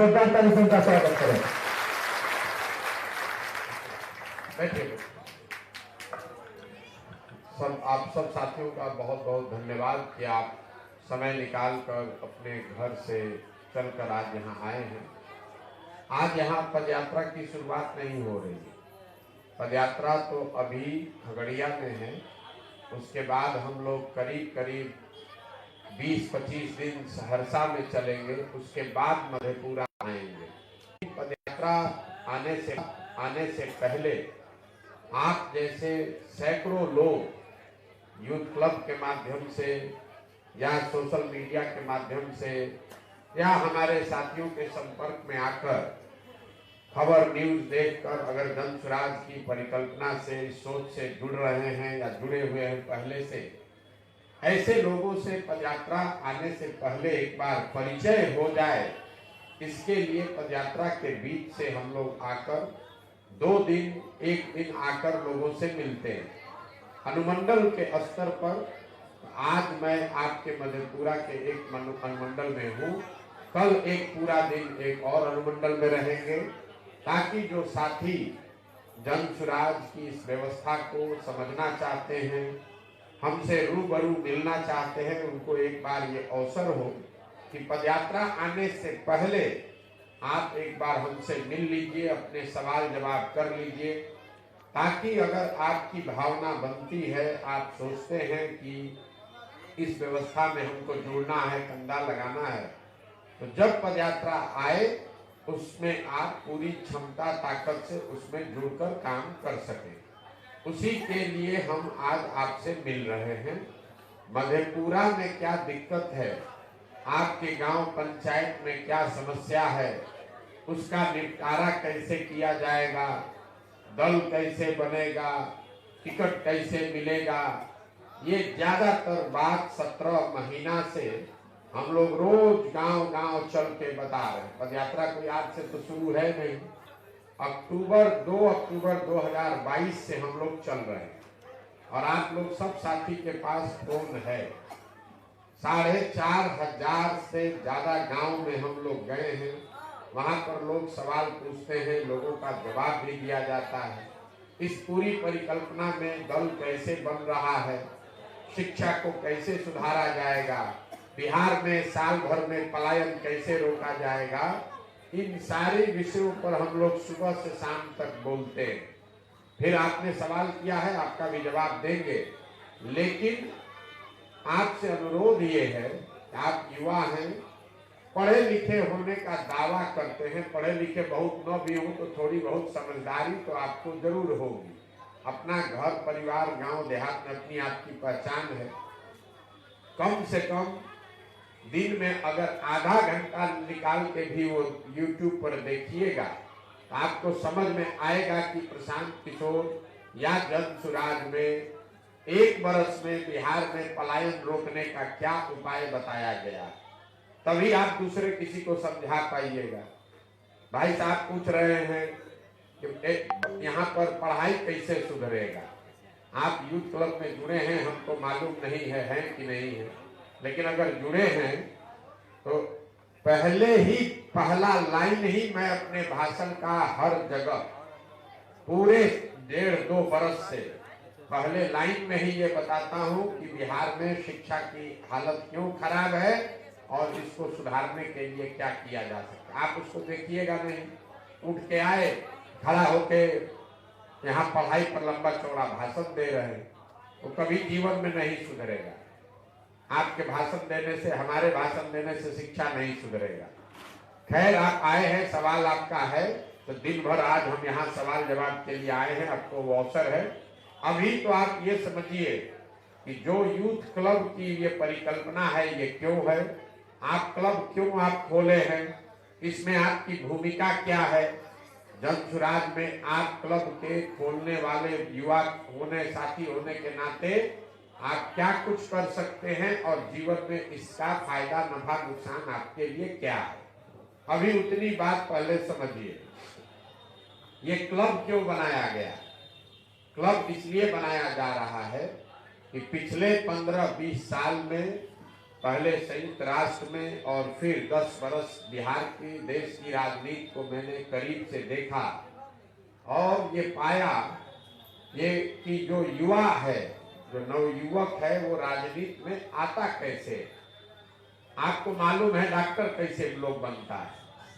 जोरदार ताली से उनका स्वागत करें। बैठिए। आप सब साथियों का बहुत बहुत धन्यवाद कि आप समय निकालकर अपने घर से चलकर आज यहाँ आए हैं। आज यहाँ पदयात्रा की शुरुआत नहीं हो रही है। पदयात्रा तो अभी खगड़िया में है, उसके बाद हम लोग करीब करीब 20-25 दिन सहरसा में चलेंगे, उसके बाद मधेपुरा आएंगे। पदयात्रा आने से पहले आप जैसे सैकड़ों लोग यूथ क्लब के माध्यम से या सोशल मीडिया के माध्यम से या हमारे साथियों के संपर्क में आकर खबर न्यूज देखकर अगर जन स्वराज की परिकल्पना से सोच से जुड़ रहे हैं या जुड़े हुए हैं पहले से, ऐसे लोगों से पदयात्रा आने से पहले एक बार परिचय हो जाए, इसके लिए पदयात्रा के बीच से हम लोग आकर 2 दिन 1 दिन आकर लोगों से मिलते हैं। अनुमंडल के स्तर पर आज मैं आपके मधेपुरा के एक अनुमंडल में हूँ, कल एक पूरा दिन एक और अनुमंडल में रहेंगे, ताकि जो साथी जन स्वराज की इस व्यवस्था को समझना चाहते हैं, हमसे रूबरू मिलना चाहते हैं, उनको एक बार ये अवसर हो कि पदयात्रा आने से पहले आप एक बार हमसे मिल लीजिए, अपने सवाल जवाब कर लीजिए, ताकि अगर आपकी भावना बनती है, आप सोचते हैं कि इस व्यवस्था में हमको जुड़ना है, कंधा लगाना है, तो जब पदयात्रा आए उसमें आप पूरी क्षमता ताकत से उसमें जुड़कर काम कर सकें। उसी के लिए हम आज आपसे मिल रहे हैं। मधेपुरा में क्या दिक्कत है, आपके गांव पंचायत में क्या समस्या है, उसका निपटारा कैसे किया जाएगा, दल कैसे बनेगा, टिकट कैसे मिलेगा, ये ज्यादातर बात 17 महीना से हम लोग रोज गांव गांव चल के बता रहे हैं। पदयात्रा कोई आज से तो शुरू है नहीं, 2 अक्टूबर 2022 से हम लोग चल रहे हैं और आप लोग सब साथी के पास फोन है। 4,500 से ज्यादा गांव में हम लोग गए हैं, वहां पर लोग सवाल पूछते हैं, लोगों का जवाब भी दिया जाता है। इस पूरी परिकल्पना में दल कैसे बन रहा है, शिक्षा को कैसे सुधारा जाएगा, बिहार में साल भर में पलायन कैसे रोका जाएगा, इन सारे विषयों पर हम लोग सुबह से शाम तक बोलते हैं। फिर आपने सवाल किया है, आपका भी जवाब देंगे, लेकिन आपसे अनुरोध ये है कि आप युवा हैं, पढ़े लिखे होने का दावा करते हैं, पढ़े लिखे बहुत न भी हो तो थोड़ी बहुत समझदारी तो आपको जरूर होगी। अपना घर परिवार गांव देहात में अपनी आपकी पहचान है। कम से कम दिन में अगर आधा घंटा निकाल के भी वो YouTube पर देखिएगा तो आपको समझ में आएगा कि प्रशांत किशोर या जन स्वराज में 1 बरस में बिहार में पलायन रोकने का क्या उपाय बताया गया, तभी आप दूसरे किसी को समझा पाइएगा। भाई साहब पूछ रहे हैं कि यहाँ पर पढ़ाई कैसे सुधरेगा। आप यूथ क्लब में जुड़े हैं, हमको मालूम नहीं है कि नहीं है, लेकिन अगर जुड़े हैं तो पहला लाइन ही मैं अपने भाषण का हर जगह पूरे 1.5-2 बरस से पहले लाइन में ही ये बताता हूँ कि बिहार में शिक्षा की हालत क्यों खराब है और इसको सुधारने के लिए क्या किया जा सकता है। आप उसको देखिएगा नहीं, उठ के आए, खड़ा होके यहाँ पढ़ाई पर लंबा चौड़ा भाषण दे रहे हैं, वो कभी जीवन में नहीं सुधरेगा। आपके भाषण देने से, हमारे भाषण देने से शिक्षा नहीं सुधरेगा। खैर, आप आए हैं, सवाल आपका है, तो दिन भर आज हम यहाँ सवाल जवाब के लिए आए हैं, आपको वो अवसर है। अभी तो आप ये समझिए कि जो यूथ क्लब की ये परिकल्पना है, ये क्यों है, आप क्लब क्यों आप खोले हैं, इसमें आपकी भूमिका क्या है, जन स्वराज में आप क्लब के खोलने वाले युवा होने, साथी होने के नाते आप क्या कुछ कर सकते हैं और जीवन में इसका फायदा, नफा, नुकसान आपके लिए क्या है। अभी उतनी बात पहले समझिए। ये क्लब क्यों बनाया गया? क्लब इसलिए बनाया जा रहा है कि पिछले 15-20 साल में पहले संयुक्त राष्ट्र में और फिर 10 बरस बिहार की देश की राजनीति को मैंने करीब से देखा और ये पाया ये कि जो युवा है, जो नवयुवक है, वो राजनीति में आता कैसे। आपको मालूम है डॉक्टर कैसे लोग बनता है,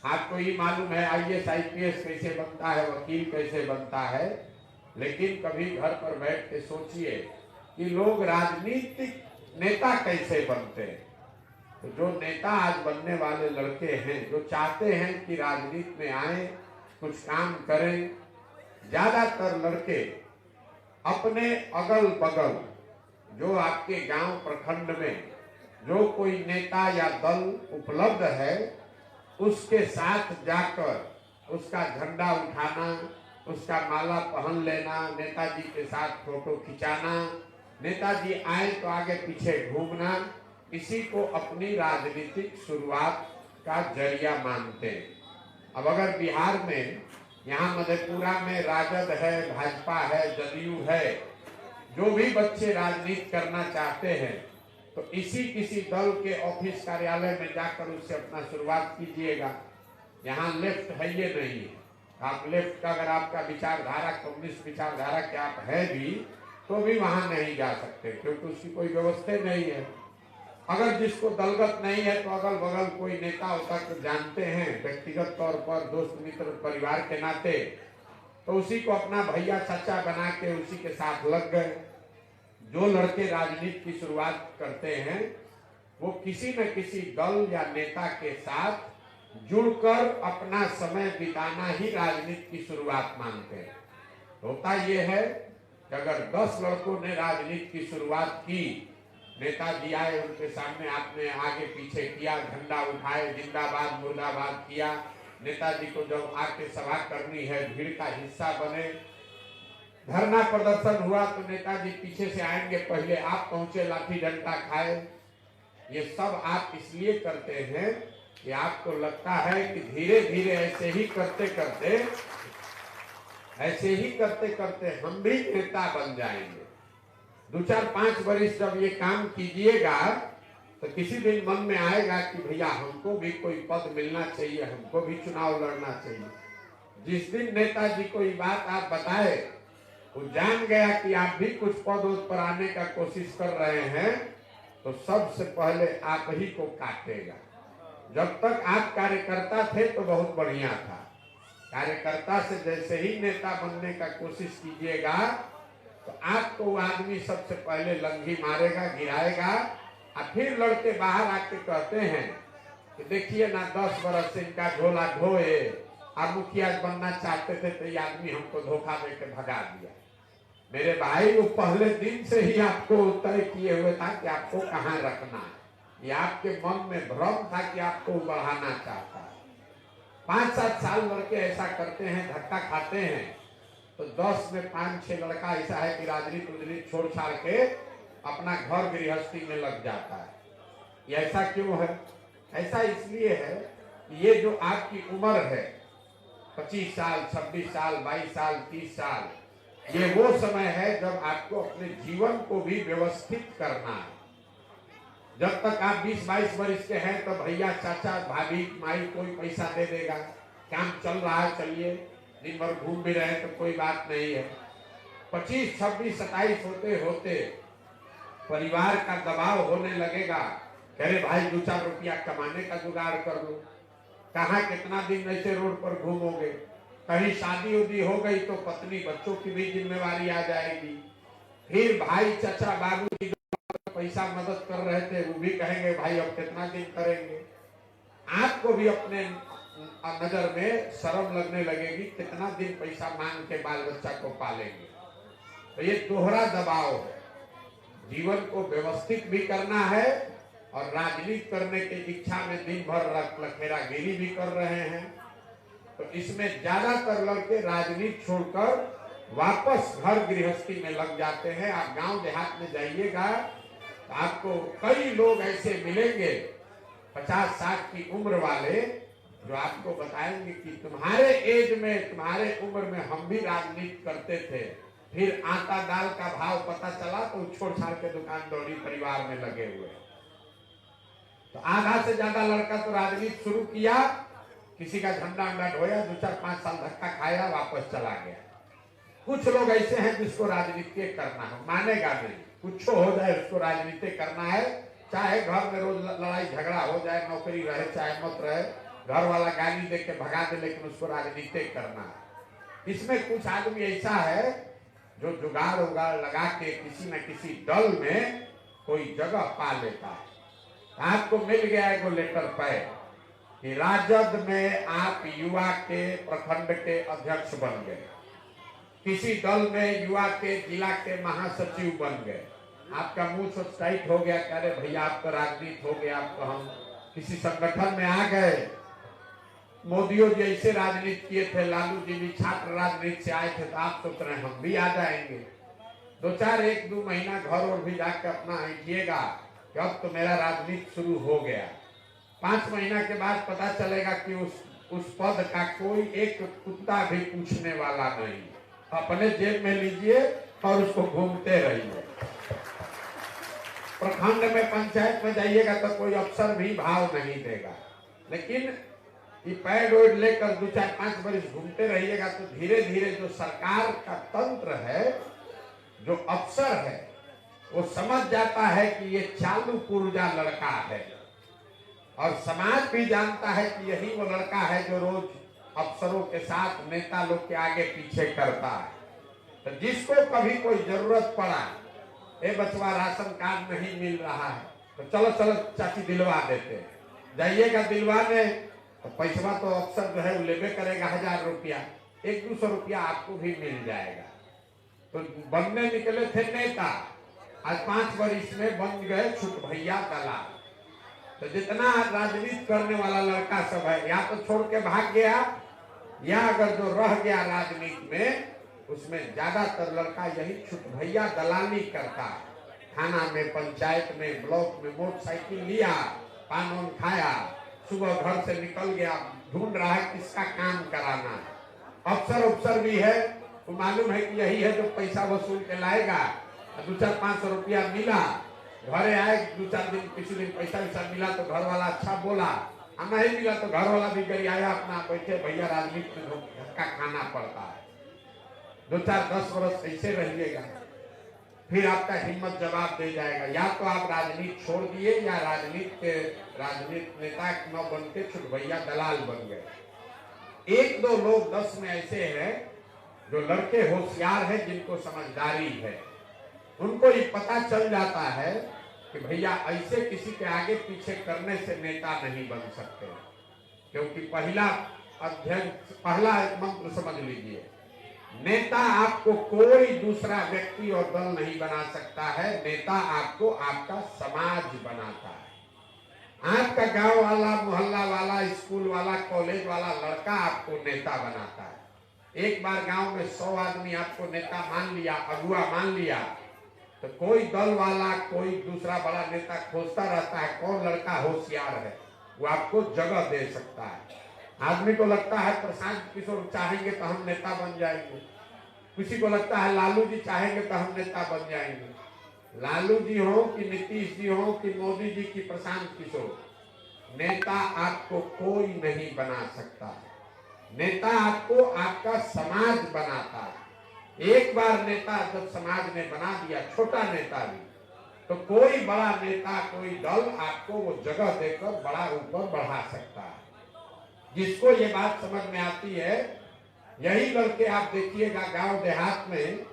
आपको ये मालूम है IAS IPS कैसे बनता है, वकील कैसे बनता है, लेकिन कभी घर पर बैठ के सोचिए कि लोग राजनीतिक नेता कैसे बनते हैं। तो जो नेता आज बनने वाले लड़के हैं, जो चाहते हैं कि राजनीति में आए, कुछ काम करें, ज्यादातर लड़के अपने अगल बगल जो आपके गांव प्रखंड में जो कोई नेता या दल उपलब्ध है उसके साथ जाकर उसका झंडा उठाना, उसका माला पहन लेना, नेताजी के साथ फोटो खिंचाना, नेताजी आए तो आगे पीछे घूमना, इसी को अपनी राजनीतिक शुरुआत का जरिया मानते हैं। अब अगर बिहार में, यहाँ मधेपुरा में राजद है, भाजपा है, जदयू है, जो भी बच्चे राजनीति करना चाहते हैं तो इसी किसी दल के ऑफिस कार्यालय में जाकर उससे अपना शुरुआत कीजिएगा। यहाँ लेफ्ट है ये नहीं है, आप लेफ्ट का अगर आपका विचारधारा कम्युनिस्ट विचारधारा के आप है भी तो भी वहां नहीं जा सकते, क्योंकि उसकी कोई व्यवस्था नहीं है। अगर जिसको दलगत नहीं है तो अगल बगल कोई नेता होता तो जानते हैं व्यक्तिगत तौर पर, दोस्त मित्र परिवार के नाते, तो उसी को अपना भैया चाचा बना के उसी के साथ लग गए। जो लड़के राजनीति की शुरुआत करते हैं वो किसी न किसी दल या नेता के साथ जुड़कर अपना समय बिताना ही राजनीति की शुरुआत मानते हैं। होता ये है कि अगर 10 लड़कों ने राजनीति की शुरुआत की, नेताजी आए, उनके सामने आपने आगे पीछे किया, झंडा उठाए, जिंदाबाद मुर्दाबाद किया, नेताजी को जब आके सभा करनी है भीड़ का हिस्सा बने, धरना प्रदर्शन हुआ तो नेताजी पीछे से आएंगे, पहले आप पहुंचे, लाठी डंडा खाए। ये सब आप इसलिए करते हैं कि आपको लगता है कि धीरे धीरे ऐसे ही करते करते हम भी नेता बन जाएंगे। 2-4-5 वर्ष जब ये काम कीजिएगा तो किसी दिन मन में आएगा कि भैया हमको भी कोई पद मिलना चाहिए, हमको भी चुनाव लड़ना चाहिए। जिस दिन नेताजी को ये बात आप बताए, वो जान गया कि आप भी कुछ पद पर आने का कोशिश कर रहे हैं, तो सबसे पहले आप ही को काटेगा। जब तक आप कार्यकर्ता थे तो बहुत बढ़िया था, कार्यकर्ता से जैसे ही नेता बनने का कोशिश कीजिएगा तो आपको वो आदमी सबसे पहले लंगी मारेगा, गिराएगा, और फिर लड़के बाहर आके कहते हैं कि देखिए ना 10 बरस से इनका झोला ढोए, आप मुखिया बनना चाहते थे तो ये आदमी हमको धोखा देकर भगा दिया। मेरे भाई, वो पहले दिन से ही आपको तय किए हुए था कि आपको कहाँ रखना है। ये आपके मन में भ्रम था कि आपको बढ़ाना चाहता है। 5-7 साल लड़के ऐसा करते हैं, धक्का खाते हैं, तो 10 में 5-6 लड़का ऐसा है कि राजनीति छोड़ छाड़ के अपना घर गृहस्थी में लग जाता है। ये ऐसा क्यों है? ऐसा इसलिए है कि ये जो आपकी उम्र है 25 साल, 26 साल, 22 साल, 30 साल, ये वो समय है जब आपको अपने जीवन को भी व्यवस्थित करना है। जब तक आप 20-22 वर्ष के हैं तो भैया चाचा भाभी माई कोई पैसा दे देगा, काम चल रहा है, चलिए, दिन भर घूम भी रहे तो कोई बात नहीं है। 25, 26, 27 होते होते परिवार का दबाव होने लगेगा, अरे भाई 2-4 रुपया कमाने का जुगाड़ कर लो, कहाँ कितना दिन ऐसे रोड पर घूमोगे, कहीं शादी उदी हो गई तो पत्नी बच्चों की भी जिम्मेवारी आ जाएगी, फिर भाई चाचा बाबू जी पैसा मदद कर रहे थे वो भी कहेंगे भाई अब कितना दिन करेंगे। आपको भी अपने नजर में शर्म लगने लगेगी, कितना दिन पैसा मांग के बाल बच्चा को पालेंगे। तो ये दोहरा दबाव है, जीवन को व्यवस्थित भी करना है और राजनीति करने की इच्छा में दिन भर लखेरागिरी भी कर रहे हैं। तो इसमें ज्यादातर लड़के राजनीति छोड़कर वापस घर गृहस्थी में लग जाते हैं। आप गांव देहात में जाइएगा तो आपको कई लोग ऐसे मिलेंगे 50-60 की उम्र वाले, जो आपको बताएंगे कि तुम्हारे एज में, तुम्हारे उम्र में हम भी राजनीति करते थे, फिर आटा दाल का भाव पता चला तो छोड़ छाड़ के दुकान दौड़ी परिवार में लगे हुए। तो आधा से ज्यादा लड़का तो राजनीति शुरू किया, किसी का झंडा अंडा ढोया, 2-4-5 साल धक्का खाया, वापस चला गया। कुछ लोग ऐसे हैं जिसको राजनीति करना है, मानेगा नहीं, कुछ हो जाए उसको राजनीति करना है, चाहे घर में रोज लड़ाई झगड़ा हो जाए, नौकरी रहे चाहे मत रहे, घर वाला गाली दे के भगा दे, लेकिन उसको राजनीति करना है। इसमें कुछ आदमी ऐसा है जो जुगाड़ उगाड़ लगा के किसी न किसी दल में कोई जगह पा लेता है। आपको मिल गया है वो लेटर पैड कि राजद में आप युवा के प्रखंड के अध्यक्ष बन गए, किसी दल में युवा के जिला के महासचिव बन गए, आपका मुंह से टाइट हो गया, कह रहे भैया आपका राजनीति हो गया, आपको हम किसी संगठन में आ गए। मोदियों जी ऐसे राजनीति किए थे, लालू जी भी छात्र राजनीति से आए थे, तो आप सोच रहे हैं हम भी आ जाएंगे। 1-2 महीना घर और भी जाकर अपना ऐठिएगा कि अब तो मेरा राजनीति शुरू हो गया। 5 महीना के बाद पता चलेगा कि उस पद का कोई एक कुत्ता भी पूछने वाला नहीं। अपने जेब में लीजिए और उसको घूमते रहिए। प्रखंड में पंचायत में जाइएगा तो कोई अफसर भी भाव नहीं देगा, लेकिन ये पैड वैड लेकर 2-4-5 वर्ष घूमते रहिएगा तो धीरे धीरे जो सरकार का तंत्र है, जो अफसर है, वो समझ जाता है कि ये चालू पुर्जा लड़का है, और समाज भी जानता है कि यही वो लड़का है जो रोज अफसरों के साथ नेता लोग के आगे पीछे करता है। तो जिसको कभी कोई जरूरत पड़ा, ए बचवा राशन कार्ड नहीं मिल रहा है, तो चलो चलो चाची दिलवा देते हैं, जाइएगा दिलवाने, तो पैसा तो अफसर जो है वो लेबे करेगा 1000 रुपया, 100-200 रुपया आपको भी मिल जाएगा। तो बनने निकले थे नेता, आज 5 वर्ष में बन गए छुट भैया दलाल। तो जितना राजनीति करने वाला लड़का सब है, या तो छोड़ के भाग गया, या अगर जो रह गया राजनीति में, उसमें ज्यादातर लड़का यही छुट भैया दलाली करता है। थाना में, पंचायत में, ब्लॉक में मोटरसाइकिल लिया, पान वान खाया, सुबह घर से निकल गया, ढूंढ रहा है किसका काम कराना है। अफसर भी है, तो मालूम है कि यही है जो पैसा वसूल के लाएगा। 200-500 रुपया मिला, घरे आए, 2-4 दिन किसी दिन पैसा मिला तो घर वाला अच्छा बोला, नहीं मिला तो घर वाला भी गरियाया, अपना बैठे भैया राजनीति में धक्का खाना पड़ता है। 2-4-10 वर्ष ऐसे रहिएगा, फिर आपका हिम्मत जवाब दे जाएगा। या तो आप राजनीति छोड़ दिए, या राजनीति नेता न बन के छुट भैया दलाल बन गए। 1-2 लोग 10 में ऐसे हैं जो लड़के होशियार हैं, जिनको समझदारी है, उनको ये पता चल जाता है कि भैया ऐसे किसी के आगे पीछे करने से नेता नहीं बन सकते। क्योंकि पहला मंत्र समझ लीजिए, नेता आपको कोई दूसरा व्यक्ति और दल नहीं बना सकता है, नेता आपको आपका समाज बनाता है। आपका गांव वाला, मोहल्ला वाला, स्कूल वाला, कॉलेज वाला लड़का आपको नेता बनाता है। एक बार गांव में 100 आदमी आपको नेता मान लिया, अगुआ मान लिया, तो कोई दल वाला, कोई दूसरा बड़ा नेता खोजता रहता है कौन लड़का होशियार है, वो आपको जगह दे सकता है। आदमी को लगता है प्रशांत किशोर चाहेंगे तो हम नेता बन जाएंगे, किसी को लगता है लालू जी चाहेंगे तो हम नेता बन जाएंगे। लालू जी हो कि नीतीश जी हो कि मोदी जी की प्रशांत किशोर, नेता आपको कोई नहीं बना सकता। नेता आपको आपका समाज बनाता है। एक बार नेता जब समाज ने बना दिया, छोटा नेता भी, तो कोई बड़ा नेता, कोई दल आपको वो जगह देकर बड़ा ऊपर बढ़ा सकता है। जिसको ये बात समझ में आती है, यही लड़के आप देखिएगा गांव देहात में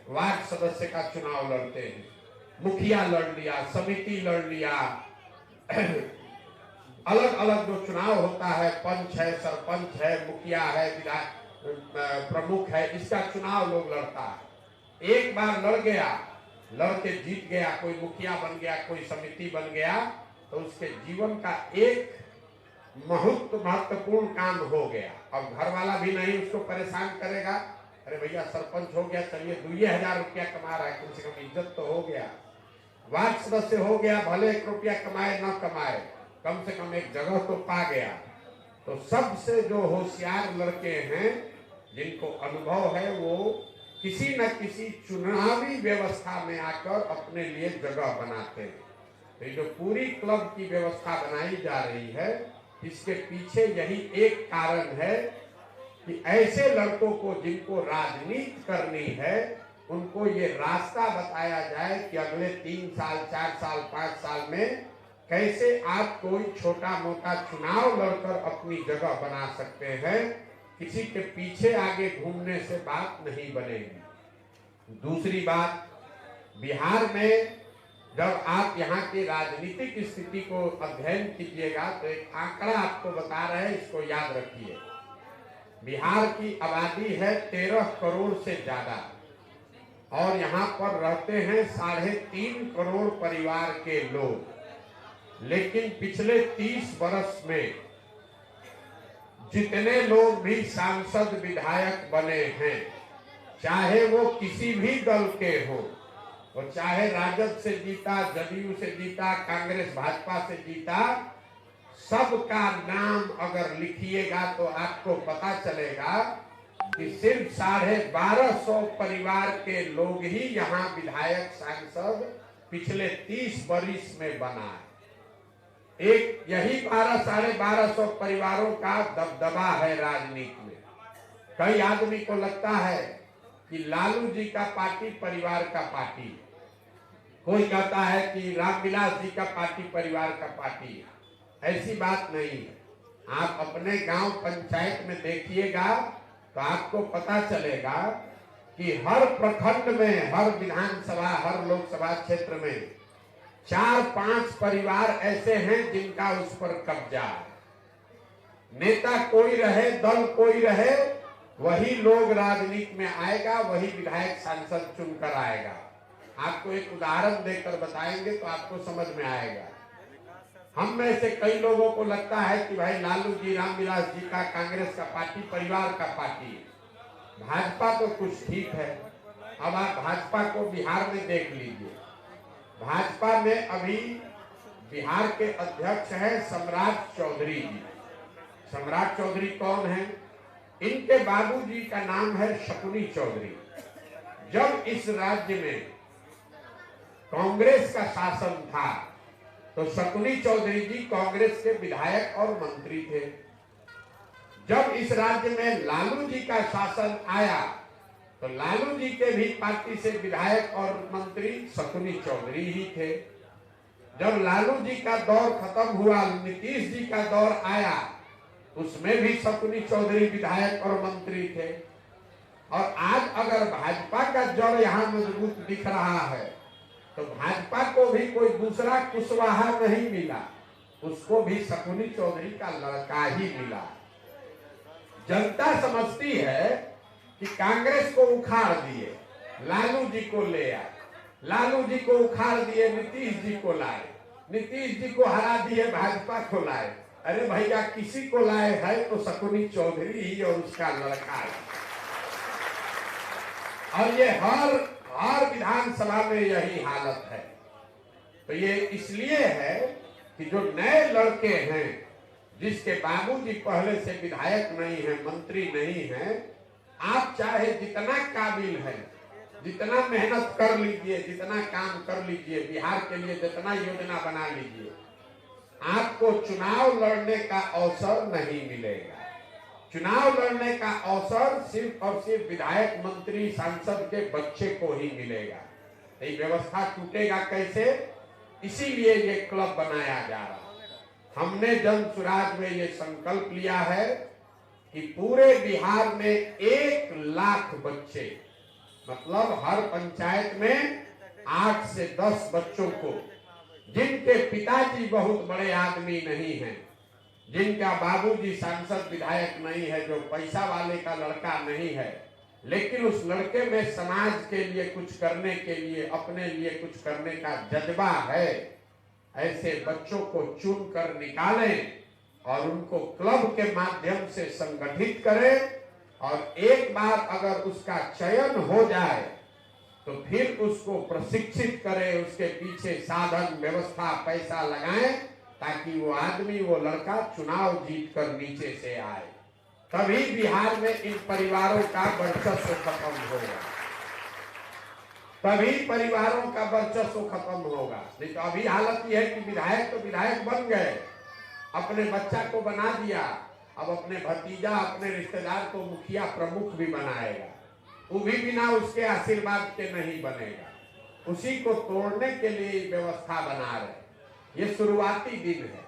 वार्ड सदस्य का चुनाव लड़ते हैं, मुखिया लड़ लिया, समिति लड़ लिया, अलग अलग जो चुनाव होता है, पंच है, सरपंच है, मुखिया है, विधायक प्रमुख है, इसका चुनाव लोग लड़ता है। एक बार लड़ गया, लड़के जीत गया, कोई मुखिया बन गया, कोई समिति बन गया, तो उसके जीवन का एक महत्वपूर्ण काम हो गया। अब घर वाला भी नहीं उसको परेशान करेगा, अरे भैया सरपंच हो गया, चलिए 2000 रुपया कमा रहा है, कम से कम इज्जत तो हो गया। वार्ड सदस्य हो गया, भले 1 रुपया कमाए न कमाए, कम से कम एक जगह तो पा गया। तो सबसे जो होशियार लड़के हैं, जिनको अनुभव है, वो किसी न किसी चुनावी व्यवस्था में आकर अपने लिए जगह बनाते हैं। तो जो पूरी क्लब की व्यवस्था बनाई जा रही है, इसके पीछे यही एक कारण है कि ऐसे लड़कों को जिनको राजनीति करनी है, उनको ये रास्ता बताया जाए कि अगले 3 साल, 4 साल, 5 साल में कैसे आप कोई छोटा मोटा चुनाव लड़कर अपनी जगह बना सकते हैं। किसी के पीछे आगे घूमने से बात नहीं बनेगी। दूसरी बात, बिहार में जब आप यहाँ की राजनीतिक स्थिति को अध्ययन कीजिएगा तो एक आंकड़ा आपको बता रहे हैं, इसको याद रखिए। बिहार की आबादी है 13 करोड़ से ज्यादा और यहाँ पर रहते हैं 3.5 करोड़ परिवार के लोग। लेकिन पिछले 30 वर्ष में जितने लोग भी सांसद विधायक बने हैं, चाहे वो किसी भी दल के हो, और चाहे राजद से जीता, जदयू से जीता, कांग्रेस भाजपा से जीता, सबका नाम अगर लिखिएगा तो आपको पता चलेगा कि सिर्फ 1250 परिवार के लोग ही यहाँ विधायक सांसद पिछले 30 वर्ष में बना है। एक यही 1200-1250 परिवारों का दबदबा है राजनीति में। कई आदमी को लगता है कि लालू जी का पार्टी परिवार का पार्टी, कोई कहता है कि रामविलास जी का पार्टी परिवार का पार्टी है। ऐसी बात नहीं है। आप अपने गांव पंचायत में देखिएगा तो आपको पता चलेगा कि हर प्रखंड में, हर विधानसभा, हर लोकसभा क्षेत्र में 4-5 परिवार ऐसे हैं जिनका उस पर कब्जा है। नेता कोई रहे, दल कोई रहे, वही लोग राजनीति में आएगा, वही विधायक सांसद चुनकर आएगा। आपको एक उदाहरण देकर बताएंगे तो आपको समझ में आएगा। हम में से कई लोगों को लगता है कि भाई लालू जी, रामविलास जी का कांग्रेस का पार्टी परिवार का पार्टी है। भाजपा तो कुछ ठीक है। अब आप भाजपा को बिहार में देख लीजिए। भाजपा में अभी बिहार के अध्यक्ष हैं सम्राट चौधरी जी। सम्राट चौधरी कौन है? इनके बाबूजी का नाम है शकुनी चौधरी। जब इस राज्य में कांग्रेस का शासन था तो शकुनी चौधरी जी कांग्रेस के विधायक और मंत्री थे। जब इस राज्य में लालू जी का शासन आया तो लालू जी के भी पार्टी से विधायक और मंत्री शकुनी चौधरी ही थे। जब लालू जी का दौर खत्म हुआ, नीतीश जी का दौर आया, उसमें भी शकुनी चौधरी विधायक और मंत्री थे। और आज अगर भाजपा का जड़ यहाँ मजबूत दिख रहा है तो भाजपा को भी कोई दूसरा कुशवाहा नहीं मिला, उसको भी शकुनी चौधरी का लड़का ही मिला। जनता समझती है कि कांग्रेस को उखाड़ दिए, लालू जी को ले आए, लालू जी को उखाड़ दिए, नीतीश जी को लाए, नीतीश जी को हरा दिए, भाजपा को लाए। अरे भैया, किसी को लाए है तो शकुनी चौधरी ही और उसका लड़का है। और ये हर विधानसभा में यही हालत है। तो ये इसलिए है कि जो नए लड़के हैं, जिसके बाबूजी पहले से विधायक नहीं है, मंत्री नहीं है, आप चाहे जितना काबिल है, जितना मेहनत कर लीजिए, जितना काम कर लीजिए, बिहार के लिए जितना योजना बना लीजिए, आपको चुनाव लड़ने का अवसर नहीं मिलेगा। चुनाव लड़ने का अवसर सिर्फ और सिर्फ विधायक, मंत्री, सांसद के बच्चे को ही मिलेगा। ये व्यवस्था टूटेगा कैसे? इसीलिए ये क्लब बनाया जा रहा है। हमने जन सुराज में ये संकल्प लिया है कि पूरे बिहार में 1 लाख बच्चे, मतलब हर पंचायत में 8 से 10 बच्चों को, जिनके पिताजी बहुत बड़े आदमी नहीं हैं, जिनका बाबूजी सांसद विधायक नहीं है, जो पैसा वाले का लड़का नहीं है, लेकिन उस लड़के में समाज के लिए कुछ करने के लिए, अपने लिए कुछ करने का जज्बा है, ऐसे बच्चों को चुन कर निकालें और उनको क्लब के माध्यम से संगठित करें। और एक बार अगर उसका चयन हो जाए तो फिर उसको प्रशिक्षित करें, उसके पीछे साधन, व्यवस्था, पैसा लगाएं, ताकि वो आदमी, वो लड़का चुनाव जीतकर नीचे से आए। तभी बिहार में इन परिवारों का वर्चस्व खत्म होगा। तभी परिवारों का वर्चस्व खत्म होगा। नहीं तो अभी हालत यह है कि विधायक तो विधायक बन गए, अपने बच्चा को बना दिया, अब अपने भतीजा अपने रिश्तेदार को मुखिया प्रमुख भी बनाएगा, वो भी बिना उसके आशीर्वाद के नहीं बनेगा। उसी को तोड़ने के लिए व्यवस्था बना रहे। ये शुरुआती दिन है।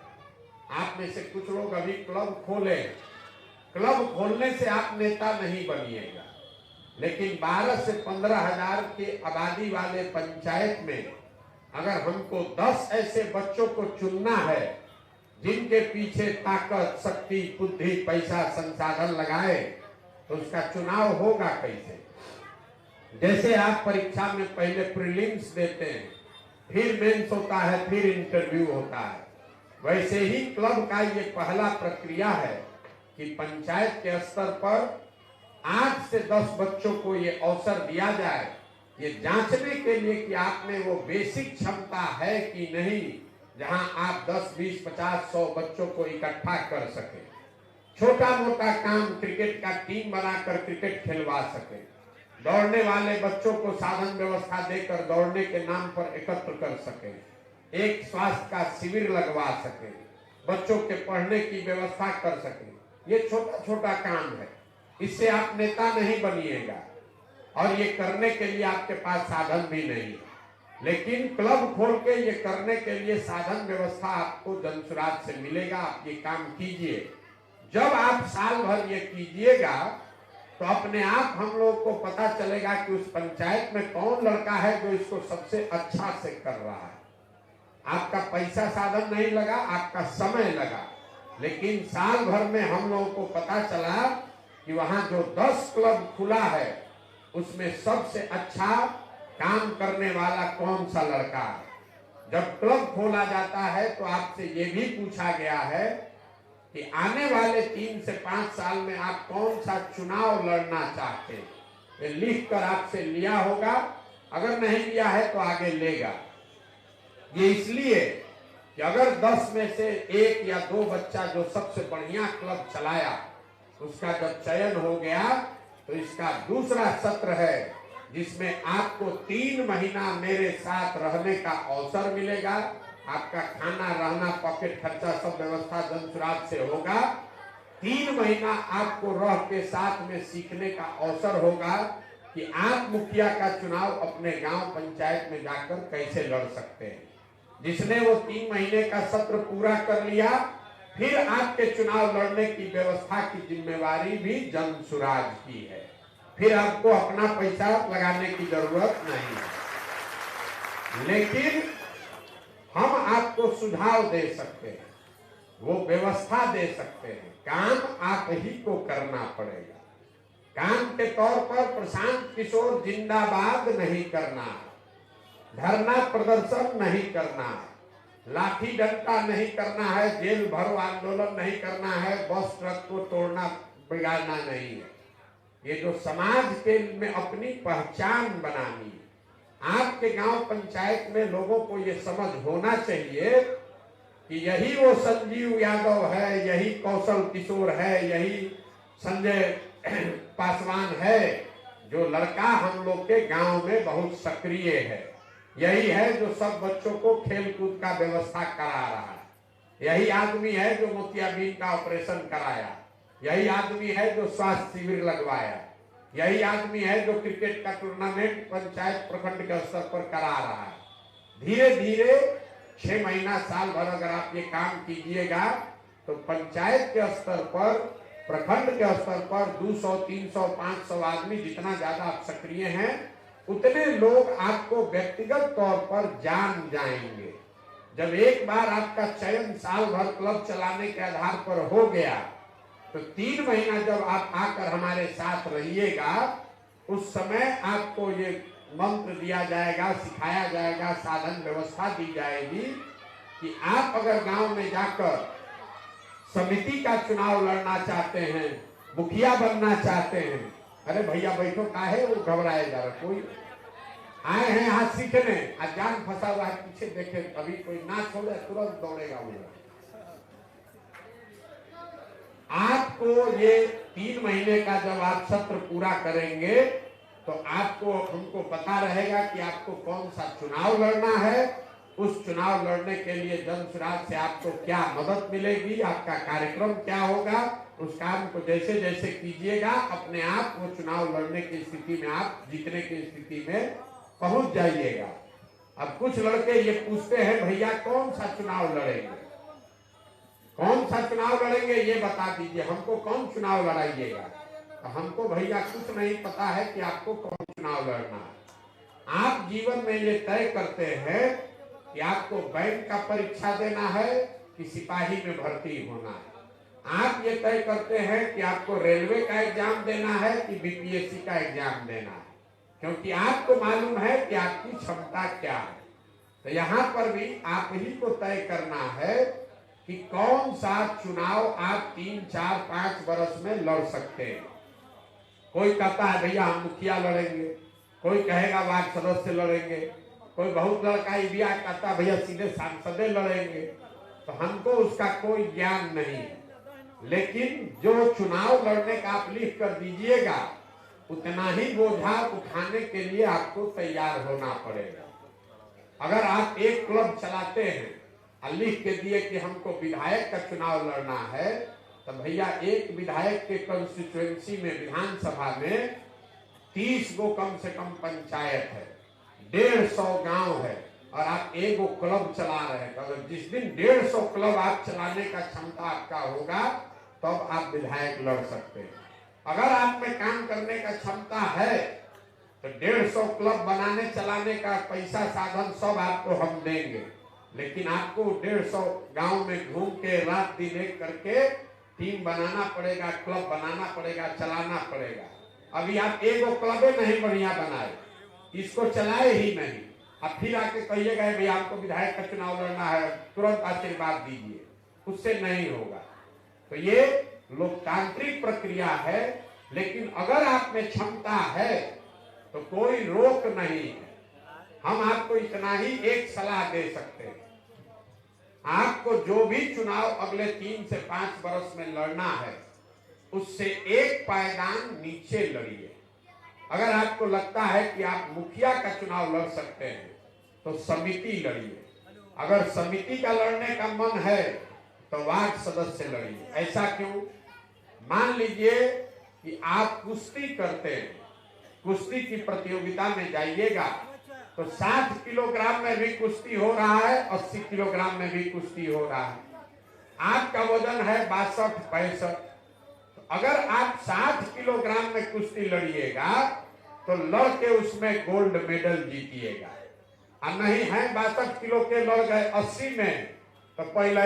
आप में से कुछ लोग अभी क्लब खोले, क्लब खोलने से आप नेता नहीं बनिएगा, लेकिन 12 से 15 हजार के आबादी वाले पंचायत में अगर हमको 10 ऐसे बच्चों को चुनना है जिनके पीछे ताकत, शक्ति, बुद्धि, पैसा, संसाधन लगाए, तो उसका चुनाव होगा कैसे? जैसे आप परीक्षा में पहले प्रीलिम्स देते हैं, फिर मेंस होता है, फिर इंटरव्यू होता है, वैसे ही क्लब का ये पहला प्रक्रिया है कि पंचायत के स्तर पर 8 से 10 बच्चों को ये अवसर दिया जाए, ये जांचने के लिए कि आप में वो बेसिक क्षमता है कि नहीं, जहां आप 10, 20, 50, 100 बच्चों को इकट्ठा कर सके, छोटा मोटा काम, क्रिकेट का टीम बनाकर क्रिकेट खिलवा सके, दौड़ने वाले बच्चों को साधन व्यवस्था देकर दौड़ने के नाम पर एकत्र कर सके, एक स्वास्थ्य का शिविर लगवा सके, बच्चों के पढ़ने की व्यवस्था कर सके। ये छोटा छोटा काम है, इससे आप नेता नहीं बनिएगा और ये करने के लिए आपके पास साधन भी नहीं। लेकिन क्लब खोल के ये करने के लिए साधन व्यवस्था आपको जनसुराज से मिलेगा। आप ये काम कीजिए। जब आप साल भर ये कीजिएगा तो अपने आप हम लोग को पता चलेगा कि उस पंचायत में कौन लड़का है जो इसको सबसे अच्छा से कर रहा है। आपका पैसा साधन नहीं लगा, आपका समय लगा, लेकिन साल भर में हम लोगों को पता चला कि वहां जो 10 क्लब खुला है उसमें सबसे अच्छा काम करने वाला कौन सा लड़का है। जब क्लब खोला जाता है तो आपसे ये भी पूछा गया है कि आने वाले 3 से 5 साल में आप कौन सा चुनाव लड़ना चाहते हैं। ये लिख कर आपसे लिया होगा, अगर नहीं लिया है तो आगे लेगा। ये इसलिए कि अगर 10 में से 1 या 2 बच्चा जो सबसे बढ़िया क्लब चलाया, उसका जब चयन हो गया तो इसका दूसरा सत्र है जिसमें आपको 3 महीना मेरे साथ रहने का अवसर मिलेगा। आपका खाना, रहना, पॉकेट खर्चा सब व्यवस्था जनसुराज से होगा। 3 महीना आपको रह के साथ में सीखने का अवसर होगा कि आप मुखिया का चुनाव अपने गांव पंचायत में जाकर कैसे लड़ सकते हैं। जिसने वो 3 महीने का सत्र पूरा कर लिया, फिर आपके चुनाव लड़ने की व्यवस्था की जिम्मेवारी भी जनसुराज की है। फिर आपको अपना पैसा लगाने की जरूरत नहीं है। लेकिन हम आपको सुझाव दे सकते हैं, वो व्यवस्था दे सकते हैं, काम आप ही को करना पड़ेगा। काम के तौर पर प्रशांत किशोर जिंदाबाद नहीं करना, धरना प्रदर्शन नहीं करना, लाठी डंडा नहीं करना है, जेल भरो आंदोलन नहीं करना है, बस ट्रक को तोड़ना बिगाड़ना नहीं है। ये जो समाज के में अपनी पहचान बनानी, आपके गांव पंचायत में लोगों को ये समझ होना चाहिए कि यही वो संजीव यादव है, यही कौशल किशोर है, यही संजय पासवान है, जो लड़का हम लोग के गांव में बहुत सक्रिय है। यही है जो सब बच्चों को खेल कूद का व्यवस्था करा रहा है। यही आदमी है जो मोतियाबिंद का ऑपरेशन कराया। यही आदमी है जो स्वास्थ्य शिविर लगवाया। यही आदमी है जो क्रिकेट का टूर्नामेंट पंचायत प्रखंड के स्तर पर करा रहा है। धीरे धीरे 6 महीना, साल भर अगर आप ये काम कीजिएगा तो पंचायत के स्तर पर, प्रखंड के स्तर पर 200, 300, 500 आदमी, जितना ज्यादा आप सक्रिय हैं उतने लोग आपको व्यक्तिगत तौर पर जान जाएंगे। जब एक बार आपका चयन साल भर क्लब चलाने के आधार पर हो गया तो 3 महीना जब आप आकर हमारे साथ रहिएगा, उस समय आपको ये मंत्र दिया जाएगा, सिखाया जाएगा, साधन व्यवस्था दी जाएगी कि आप अगर गांव में जाकर समिति का चुनाव लड़ना चाहते हैं, मुखिया बनना चाहते हैं, अरे भैया बैठो, काहे वो घबराए जा रहा, कोई आए हैं हाथ सीखने, जान फंसा हुआ है पीछे, देखे अभी कोई ना छोड़े तुरंत दौड़ेगा वो। आपको ये 3 महीने का जब आप सत्र पूरा करेंगे तो आपको हमको पता रहेगा कि आपको कौन सा चुनाव लड़ना है। उस चुनाव लड़ने के लिए जन सुराज से आपको क्या मदद मिलेगी, आपका कार्यक्रम क्या होगा, उस काम को जैसे जैसे कीजिएगा अपने आप वो चुनाव लड़ने की स्थिति में, आप जीतने की स्थिति में पहुंच जाइएगा। अब कुछ लड़के ये पूछते हैं भैया कौन सा चुनाव लड़ेंगे, कौन सा चुनाव लड़ेंगे ये बता दीजिए, हमको कौन चुनाव लड़ाइएगा। तो हमको भैया कुछ नहीं पता है कि आपको कौन चुनाव लड़ना है। आप जीवन में ये तय करते हैं कि आपको बैंक का परीक्षा देना है कि सिपाही में भर्ती होना है। आप ये तय करते हैं कि आपको रेलवे का एग्जाम देना है कि बीपीएससी का एग्जाम देना है, क्योंकि आपको मालूम है कि आपकी क्षमता क्या है। तो यहाँ पर भी आप ही को तय करना है कि कौन सा चुनाव आप 3, 4, 5 वर्ष में लड़ सकते हैं। कोई कहता है भैया हम मुखिया लड़ेंगे, कोई कहेगा वार्ड सदस्य लड़ेंगे, कोई बहुत लड़का भी कहता भैया सीधे सांसद लड़ेंगे। तो हमको उसका कोई ज्ञान नहीं है, लेकिन जो चुनाव लड़ने का आप लिख कर दीजिएगा उतना ही बोझा उठाने के लिए आपको तैयार होना पड़ेगा। अगर आप एक क्लब चलाते हैं और लिख के दिए कि हमको विधायक का चुनाव लड़ना है, तो भैया एक विधायक के कंस्टिट्यूएंसी में विधानसभा में 30 गो कम से कम पंचायत है, 150 गांव है, और आप एक क्लब चला रहे हैं। अगर जिस दिन 150 क्लब आप चलाने का क्षमता आपका होगा तब आप विधायक लड़ सकते हैं। अगर आप में काम करने का क्षमता है तो 150 क्लब बनाने चलाने का पैसा साधन सब आपको हम देंगे, लेकिन आपको 150 गांव में घूम के रात दिन एक करके टीम बनाना पड़ेगा, क्लब बनाना पड़ेगा, चलाना पड़ेगा। अभी आप एक क्लबे नहीं बढ़िया बनाए, इसको चलाए ही नहीं, अब फिर आके कहिएगा भैया आपको विधायक का चुनाव लड़ना है, तुरंत आशीर्वाद दीजिए, उससे नहीं होगा। तो ये लोकतांत्रिक प्रक्रिया है, लेकिन अगर आप में क्षमता है तो कोई रोक नहीं है। हम आपको इतना ही एक सलाह दे सकते हैं, आपको जो भी चुनाव अगले 3 से 5 वर्ष में लड़ना है उससे एक पायदान नीचे लड़िए। अगर आपको लगता है कि आप मुखिया का चुनाव लड़ सकते हैं तो समिति लड़िए, अगर समिति का लड़ने का मन है तो वार्ड सदस्य लड़िए। ऐसा क्यों? मान लीजिए कि आप कुश्ती करते हैं, कुश्ती की प्रतियोगिता में जाइएगा तो 60 किलोग्राम में भी कुश्ती हो रहा है, 80 किलोग्राम में भी कुश्ती हो रहा है, आपका वजन है 62-65। अगर आप 60 किलोग्राम में कुश्ती लड़िएगा तो लड़ के उसमें गोल्ड मेडल जीतिएगा, और नहीं है 62 किलो के लड़ गए 80 में तो पहले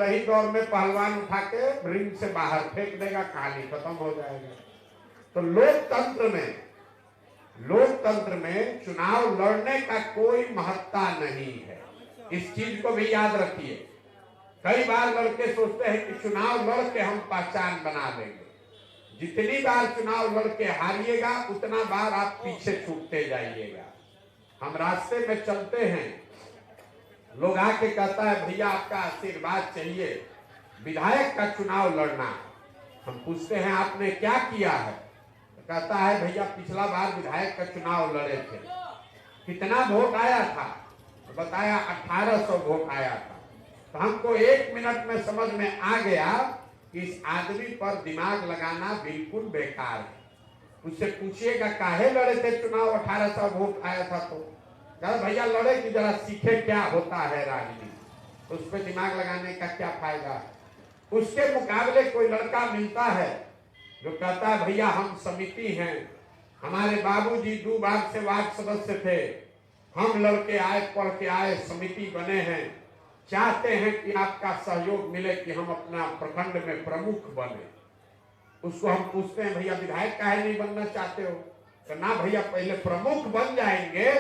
ही दौर में पहलवान उठा के रिंग से बाहर फेंक देगा, कहानी खत्म हो जाएगा। तो लोकतंत्र में चुनाव लड़ने का कोई महत्ता नहीं है, इस चीज को भी याद रखिए। कई बार लड़के सोचते हैं कि चुनाव लड़ के हम पहचान बना लेंगे। जितनी बार चुनाव लड़ के हारिएगा उतना बार आप पीछे छूटते जाइएगा। हम रास्ते में चलते हैं, लोग आके कहता है भैया आपका आशीर्वाद चाहिए, विधायक का चुनाव लड़ना है। हम पूछते हैं आपने क्या किया है, तो कहता है भैया पिछला बार विधायक का चुनाव लड़े थे, कितना वोट आया था, तो बताया 1800 वोट आया था। तो हमको 1 मिनट में समझ में आ गया कि इस आदमी पर दिमाग लगाना बिल्कुल बेकार है। उससे पूछिएगा काहे लड़े थे चुनाव, 1800 वोट आया था, तो भैया लड़े कि जरा सीखे क्या होता है राजनीति, उस पर दिमाग लगाने का क्या फायदा है। उसके मुकाबले कोई लड़का मिलता है जो कहता है भैया हम समिति हैं, हमारे बाबूजी 2 बार से वार्ड सदस्य थे, हम लड़के आए, पढ़ के आए, समिति बने हैं, चाहते हैं कि आपका सहयोग मिले कि हम अपना प्रखंड में प्रमुख बने। उसको हम पूछते हैं भैया विधायक काहे नहीं बनना चाहते हो, तो ना भैया पहले प्रमुख बन जाएंगे,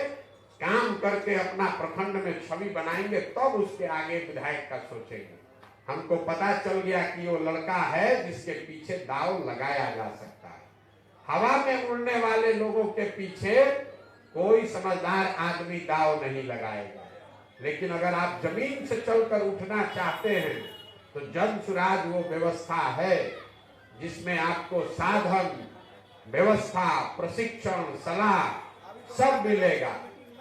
काम करके अपना प्रखंड में छवि बनाएंगे, तब उसके आगे विधायक का सोचेंगे। हमको पता चल गया कि वो लड़का है जिसके पीछे दाव लगाया जा सकता है। हवा में उड़ने वाले लोगों के पीछे कोई समझदार आदमी दाव नहीं लगाएगा, लेकिन अगर आप जमीन से चलकर उठना चाहते हैं तो जन सुराज वो व्यवस्था है जिसमें आपको साधन, व्यवस्था, प्रशिक्षण, सलाह सब मिलेगा,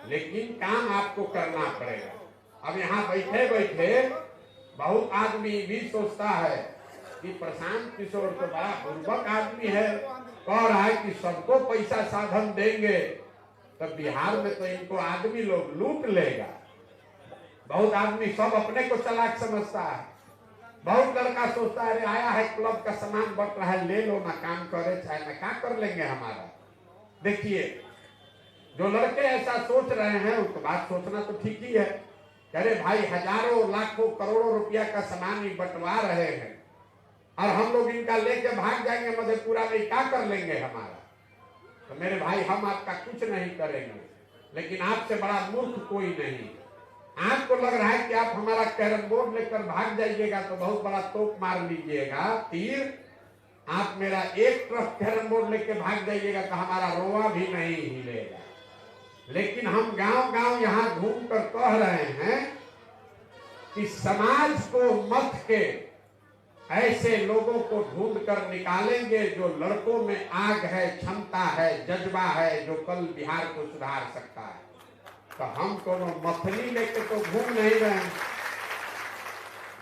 लेकिन काम आपको करना पड़ेगा। अब यहाँ बैठे बैठे बहुत आदमी भी सोचता है कि प्रशांत किशोर तो बड़ा बुर्बक आदमी है, कह रहा है कि सबको पैसा साधन देंगे तो बिहार में तो इनको आदमी लोग लूट लेगा। बहुत आदमी सब अपने को चालाक समझता है। बहुत लड़का सोचता है अरे आया है क्लब का सामान बट रहा है, ले लो ना, काम करे चाहे ना, क्या कर लेंगे हमारा। देखिए जो लड़के ऐसा सोच रहे हैं उनको बात सोचना तो ठीक ही है। अरे भाई हजारों लाखों करोड़ों रुपया का सामान ही बंटवा रहे हैं और हम लोग इनका लेके भाग जाएंगे मधेपुरा में, क्या कर लेंगे हमारा। तो मेरे भाई हम आपका कुछ नहीं करेंगे, लेकिन आपसे बड़ा मूर्ख कोई नहीं। आपको लग रहा है कि आप हमारा कैरम बोर्ड लेकर भाग जाइएगा तो बहुत बड़ा तोप मार लीजिएगा, तीर। आप मेरा एक ट्रक कैरम बोर्ड लेके भाग जाइएगा तो हमारा रोआ भी नहीं हिलेगा। लेकिन हम गांव गांव यहाँ घूम कर कह रहे हैं कि समाज को मत के ऐसे लोगों को ढूंढ कर निकालेंगे जो लड़कों में आग है, क्षमता है, जज्बा है, जो कल बिहार को सुधार सकता है। तो हम कोनो मथनी लेके तो घूम नहीं रहे हैं,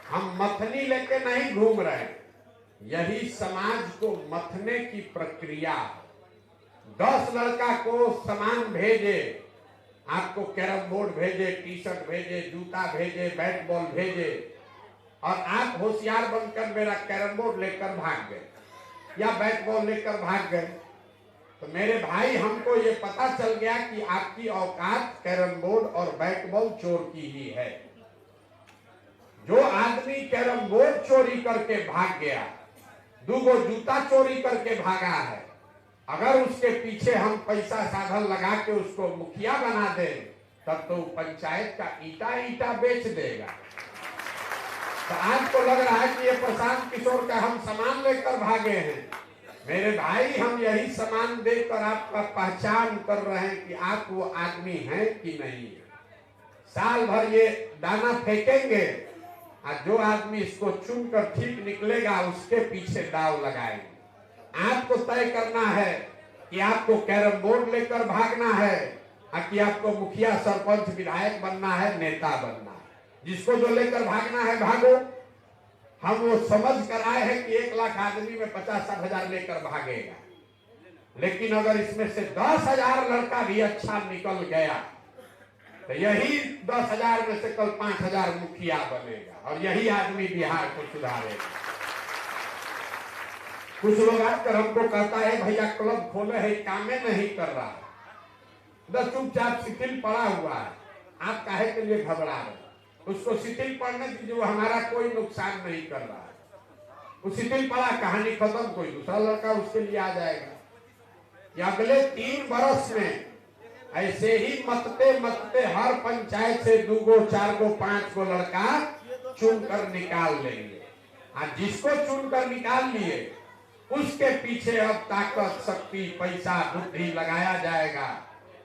हम मथनी लेके नहीं घूम रहे हैं। यही समाज को मथने की प्रक्रिया है। 10 लड़का को सामान भेजे, आपको कैरम बोर्ड भेजे, टी शर्ट भेजे, जूता भेजे, बैट बॉल भेजे, और आप होशियार बनकर मेरा कैरम बोर्ड लेकर भाग गए या बैट बॉल लेकर भाग गए, तो मेरे भाई हमको ये पता चल गया कि आपकी औकात कैरम बोर्ड और बैट बॉल चोर की ही है। जो आदमी कैरम बोर्ड चोरी करके भाग गया, 2 जूता चोरी करके भागा है, अगर उसके पीछे हम पैसा साधन लगा के उसको मुखिया बना दें तब तो पंचायत का ईटा ईटा बेच देगा। तो आपको लग रहा है कि ये प्रशांत किशोर का हम सामान लेकर भागे हैं। मेरे भाई हम यही सामान देकर आपका पहचान कर रहे हैं कि आप वो आदमी हैं कि नहीं। साल भर ये दाना फेंकेंगे और जो आदमी इसको चुनकर ठीक निकलेगा उसके पीछे दाव लगाएंगे। आपको तय करना है कि आपको कैरम बोर्ड लेकर भागना है कि आपको मुखिया, सरपंच, विधायक बनना है, नेता बनना है। जिसको जो लेकर भागना है भागो। हम वो समझ कर आए हैं कि 1 लाख आदमी में 50-60 हजार लेकर भागेगा, लेकिन अगर इसमें से 10,000 लड़का भी अच्छा निकल गया तो यही 10,000 में से कल 5,000 मुखिया बनेगा और यही आदमी बिहार को सुधारेगा। कुछ लोग आकर हमको कहता है भैया क्लब खोले है, काम नहीं कर रहा है, बस चुपचाप शिथिल पड़ा हुआ है, आप काहे के लिए घबरा रहे? उसको शिथिल पड़ने दीजिए, वो हमारा कोई नुकसान नहीं कर रहा है। वो शिथिल पड़ा, कहानी खत्म, कोई दूसरा लड़का उसके लिए आ जाएगा। कि अगले 3 बरस में ऐसे ही मतते मतते हर पंचायत से 2, 4, 5 लड़का चुनकर निकाल लेंगे। जिसको चुनकर निकाल लिए उसके पीछे अब ताकत, शक्ति, पैसा, बुद्धि लगाया जाएगा।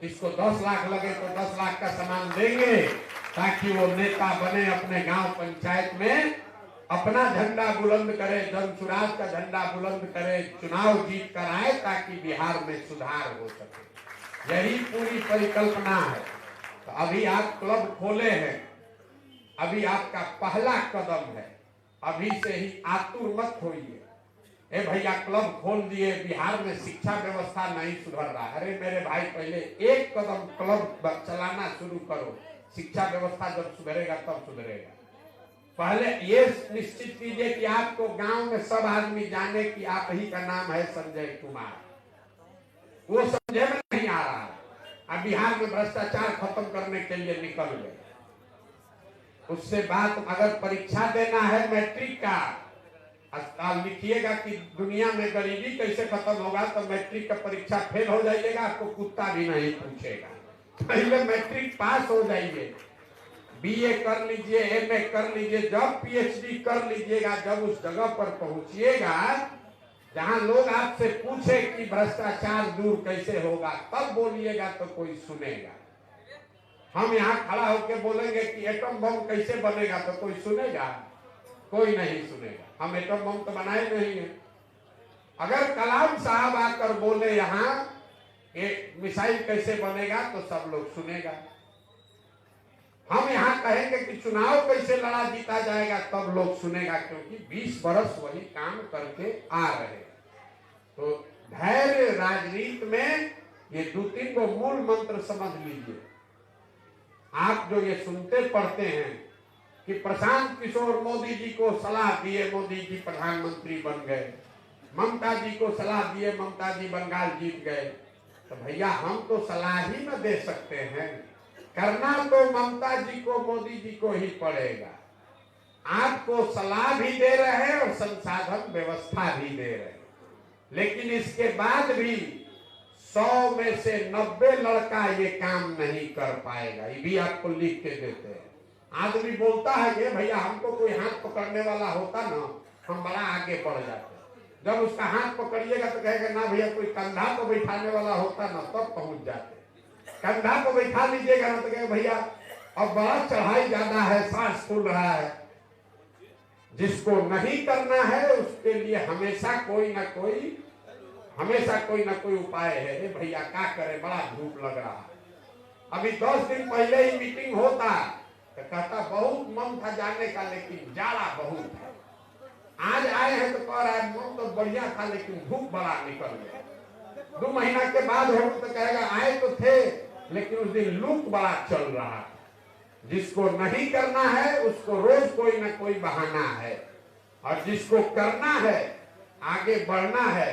इसको 10 लाख लगे तो 10 लाख का सामान देंगे ताकि वो नेता बने, अपने गांव पंचायत में अपना झंडा बुलंद करे, जन सुराज का झंडा बुलंद करे, चुनाव जीत कर आए ताकि बिहार में सुधार हो सके। यही पूरी परिकल्पना है। तो अभी आप क्लब खोले हैं, अभी आपका पहला कदम है, अभी से ही आतुर मत होइए। ए भैया क्लब खोल दिए, बिहार में शिक्षा व्यवस्था नहीं सुधर रहा। अरे मेरे भाई पहले एक कदम क्लब चलाना शुरू करो, शिक्षा व्यवस्था जब सुधरेगा तब सुधरेगा। पहले ये निश्चित कीजिए कि आपको गांव में सब आदमी जाने कि आप ही का नाम है संजय कुमार। वो समझे में नहीं आ रहा है। अब बिहार में भ्रष्टाचार खत्म करने के लिए निकल गए। उससे बात, अगर परीक्षा देना है मैट्रिक का, लिखिएगा कि दुनिया में गरीबी कैसे खत्म होगा, तो मैट्रिक का परीक्षा फेल हो जाइएगा, आपको कुत्ता भी नहीं पूछेगा। पहले मैट्रिक पास हो जाइए, बीए कर लीजिए, एमए कर लीजिए, जब पीएचडी कर लीजिएगा, जब उस जगह पर पहुंचिएगा जहां लोग आपसे पूछे कि भ्रष्टाचार दूर कैसे होगा, तब बोलिएगा तो कोई सुनेगा। हम यहाँ खड़ा होकर बोलेंगे कि एटम बम कैसे बनेगा तो कोई सुनेगा? कोई नहीं सुनेगा। हम एटम बम तो बनाए नहीं है। अगर कलाम साहब आकर बोले यहाँ एक मिसाइल कैसे बनेगा तो सब लोग सुनेगा। हम यहाँ कहेंगे कि चुनाव कैसे लड़ा जीता जाएगा तब लोग सुनेगा, क्योंकि 20 बरस वही काम करके आ रहे। तो धैर्य राजनीति में ये 2-3 को मूल मंत्र समझ लीजिए। आप जो ये सुनते पढ़ते हैं कि प्रशांत किशोर मोदी जी को सलाह दिए, मोदी जी प्रधानमंत्री बन गए, ममता जी को सलाह दिए, ममता जी बंगाल जीत गए, तो भैया हम तो सलाह ही न दे सकते हैं, करना तो ममता जी को मोदी जी को ही पड़ेगा। आपको सलाह भी दे रहे हैं और संसाधन व्यवस्था भी दे रहे हैं, लेकिन इसके बाद भी 100 में से 90 लड़का ये काम नहीं कर पाएगा। ये भी आपको लिख के देते हैं। आदमी बोलता है कि भैया हमको कोई हाथ पकड़ने वाला होता ना, हम बड़ा आगे बढ़ जाते। जब उसका हाथ पकड़िएगा तो कहेगा ना भैया कोई कंधा को बैठाने वाला होता ना, तब पहुंच जाते। कंधा को बैठा लीजिएगा ना तो कहेगा भैया अब बड़ा चढ़ाई ज्यादा है, सांस फूल रहा है। जिसको नहीं करना है उसके लिए हमेशा कोई ना कोई उपाय है। ये भैया क्या करे, बड़ा धूप लग रहा है। अभी 10 दिन पहले ही मीटिंग होता तो कहता बहुत मन था जाने का, लेकिन जाड़ा बहुत है। आज आए हैं तो कह रहा है मन तो बढ़िया था लेकिन धूप बड़ा निकल गया। 2 महीना के बाद हो तो कहेगा आए तो थे लेकिन उस दिन लू बड़ा चल रहा है। जिसको नहीं करना है उसको रोज कोई ना कोई बहाना है, और जिसको करना है, आगे बढ़ना है,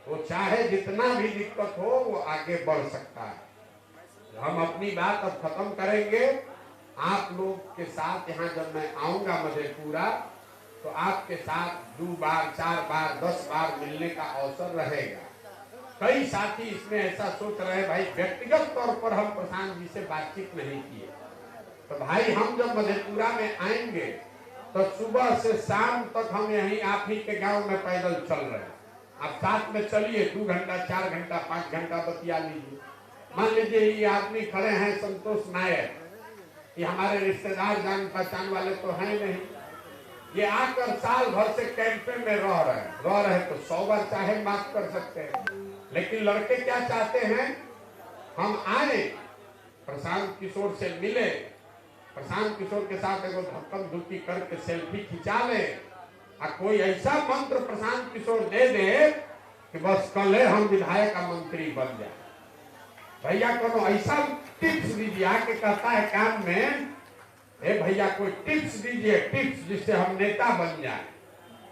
वो चाहे जितना भी दिक्कत हो वो आगे बढ़ सकता है। हम अपनी बात अब खत्म करेंगे। आप लोग के साथ यहाँ जब मैं आऊंगा मधेपुरा तो आपके साथ 2 बार 4 बार 10 बार मिलने का अवसर रहेगा। कई साथी इसमें ऐसा सोच रहे हैं भाई व्यक्तिगत तौर पर हम प्रशांत जी से बातचीत नहीं किए, तो भाई हम जब मधेपुरा में आएंगे तो सुबह से शाम तक हम यहीं आप ही के गांव में पैदल चल रहे हैं। आप साथ में चलिए, 2 घंटा 4 घंटा 5 घंटा बतिया लीजिए। मान लीजिए ये आदमी खड़े हैं संतोष नायक, ये हमारे रिश्तेदार जान पहचान वाले तो हैं नहीं, ये आकर साल भर से कैंपे में रह रहे तो 100 बार चाहे माफ कर सकते हैं। लेकिन लड़के क्या चाहते हैं, हम आए प्रशांत किशोर से मिले, प्रशांत किशोर के साथ एगो धक्कम धुक्की करके सेल्फी खिंचा ले, और कोई ऐसा मंत्र प्रशांत किशोर दे दे कि बस कल हम विधायक का मंत्री बन जाए। भैया को ऐसा टिप्स दीजिए, आके कहता है काम में, ए भैया कोई टिप्स दीजिए, टिप्स जिससे हम नेता बन जाए।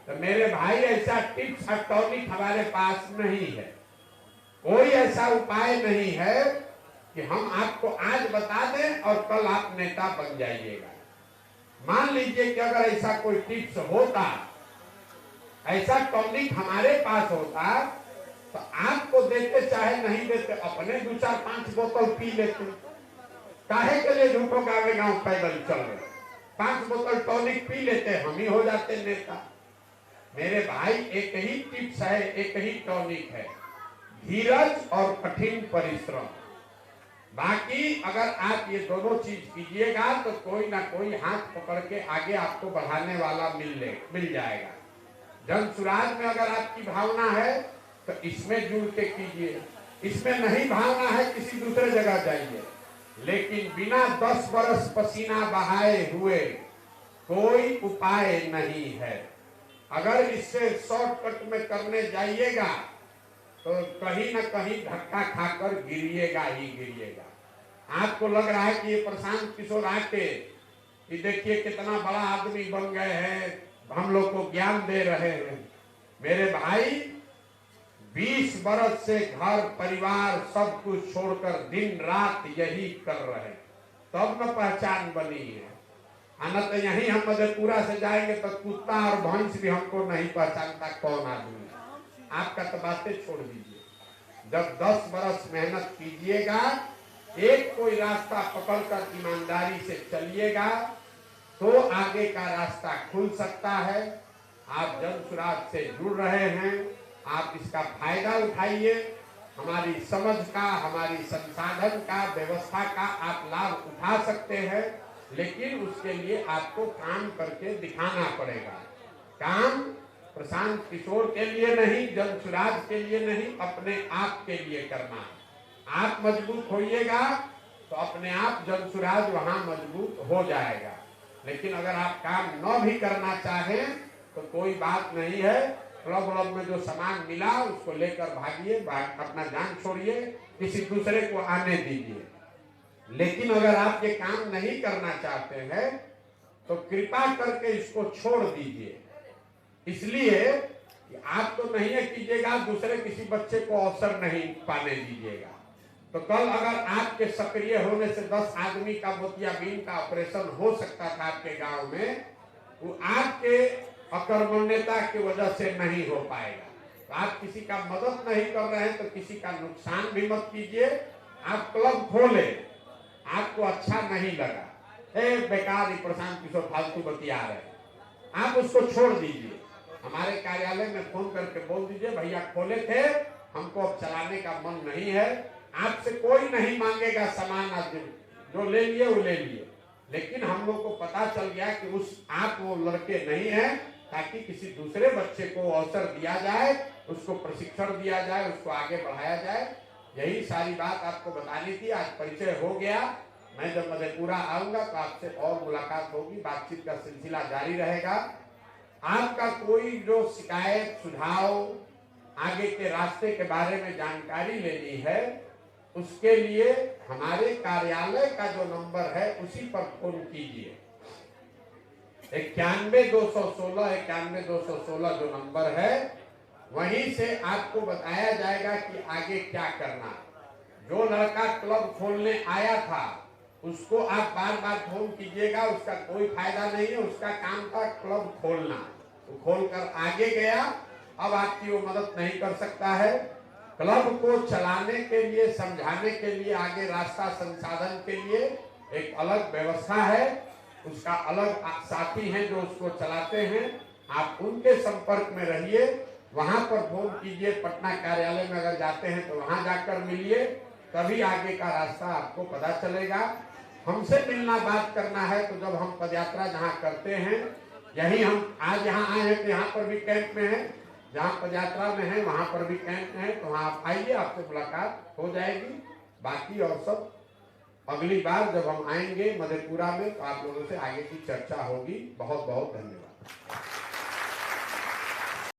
तो मेरे भाई ऐसा टिप्स टॉनिक हमारे पास नहीं है, कोई ऐसा उपाय नहीं है कि हम आपको आज बता दें और कल आप नेता बन जाइएगा। मान लीजिए कि अगर ऐसा कोई टिप्स होता, ऐसा टॉनिक हमारे पास होता तो आपको देते चाहे नहीं देते, अपने 2 4 5 बोतल पी लेते। काहे के लिए झूठों गावे गांव पैदल चल रहे, 5 बोतल टॉनिक पी लेते, हम ही हो जाते नेता। मेरे भाई एक ही टिप्स है, एक ही टॉनिक है, धीरज और कठिन परिश्रम। बाकी अगर आप ये दोनों चीज कीजिएगा तो कोई ना कोई हाथ पकड़ के आगे आपको बढ़ाने वाला मिल जाएगा। जन सुराज में अगर आपकी भावना है तो इसमें जुड़ के कीजिए, इसमें नहीं भावना है किसी दूसरे जगह जाइए। लेकिन बिना 10 बरस पसीना बहाए हुए कोई उपाय नहीं है। अगर इससे शॉर्टकट में करने जाइएगा तो कहीं ना कहीं धक्का खाकर गिरिएगा ही गिरिएगा। आपको लग रहा है कि ये प्रशांत किशोर आके कि देखिए कितना बड़ा आदमी बन गए हैं, हम लोग को ज्ञान दे रहे हैं। मेरे भाई 20 बरस से घर परिवार सब कुछ छोड़कर दिन रात यही कर रहे हैं, तब न पहचान बनी है। न तो यही हम मधेपुरा से जाएंगे तो कुत्ता और भैंस भी हमको नहीं पहचानता कौन आदमी है। आपका तो बातें छोड़ दीजिए। जब 10 बरस मेहनत कीजिएगा, एक कोई रास्ता पकड़कर ईमानदारी से चलिएगा तो आगे का रास्ता खुल सकता है। आप जन सुराज से जुड़ रहे हैं, आप इसका फायदा उठाइए। हमारी समझ का, हमारी संसाधन का, व्यवस्था का आप लाभ उठा सकते हैं, लेकिन उसके लिए आपको काम करके दिखाना पड़ेगा। काम प्रशांत किशोर के लिए नहीं, जनसुराज के लिए नहीं, अपने आप के लिए करना है। आप मजबूत होइएगा तो अपने आप जनसुराज वहां मजबूत हो जाएगा। लेकिन अगर आप काम न भी करना चाहें तो कोई बात नहीं है, क्लब व्लब में जो सामान मिला उसको लेकर भागिए, अपना जान छोड़िए, किसी दूसरे को आने दीजिए। लेकिन अगर आप ये काम नहीं करना चाहते हैं तो कृपा करके इसको छोड़ दीजिए। इसलिए आप तो नहीं कीजिएगा, दूसरे किसी बच्चे को अवसर नहीं पाने दीजिएगा। तो कल अगर आपके सक्रिय होने से 10 आदमी का मोतियाबिंद का ऑपरेशन हो सकता था आपके गांव में, वो आपके अकर्मण्यता की वजह से नहीं हो पाएगा। तो आप किसी का मदद नहीं कर रहे हैं तो किसी का नुकसान भी मत कीजिए। आप क्लब खोले, आपको अच्छा नहीं लगा, बेकार ही प्रशांत किशोर फालतू बतिया रहे, आप उसको छोड़ दीजिए। हमारे कार्यालय में फोन करके बोल दीजिए भैया खोले थे, हमको अब चलाने का मन नहीं है। आपसे कोई नहीं मांगेगा सामान, आप जो ले लिए वो ले लिए। लेकिन हम लोग को पता चल गया कि आप वो लड़के नहीं हैं, ताकि किसी दूसरे बच्चे को अवसर दिया जाए, उसको प्रशिक्षण दिया जाए, उसको आगे बढ़ाया जाए। यही सारी बात आपको बतानी थी। आज परिचय हो गया। मैं जब मधेपुरा आऊंगा तो आपसे और मुलाकात होगी, बातचीत का सिलसिला जारी रहेगा। आपका कोई जो शिकायत सुझाव, आगे के रास्ते के बारे में जानकारी लेनी है, उसके लिए हमारे कार्यालय का जो नंबर है उसी पर फोन कीजिए। 91-216 जो नंबर है, वहीं से आपको बताया जाएगा कि आगे क्या करना। जो लड़का क्लब खोलने आया था उसको आप बार बार फोन कीजिएगा, उसका कोई फायदा नहीं है। उसका काम था क्लब खोलना, तो खोलकर आगे गया, अब आपकी वो मदद नहीं कर सकता है। क्लब को चलाने के लिए, समझाने के लिए, आगे रास्ता संसाधन के लिए एक अलग व्यवस्था है, उसका अलग साथी हैं जो उसको चलाते हैं। आप उनके संपर्क में रहिए, वहां पर फोन कीजिए। पटना कार्यालय में अगर जाते हैं तो वहां जाकर मिलिए, तभी आगे का रास्ता आपको पता चलेगा। हमसे मिलना, बात करना है तो जब हम पदयात्रा जहाँ करते हैं, यही हम आज यहाँ आए हैं तो यहाँ पर भी कैंप में है, जहाँ पदयात्रा में है वहां पर भी कैंप है, तो वहां आप आइए, आपसे मुलाकात हो जाएगी। बाकी और सब अगली बार जब हम आएंगे मधेपुरा में तो आप लोगों से आगे की चर्चा होगी। बहुत बहुत धन्यवाद।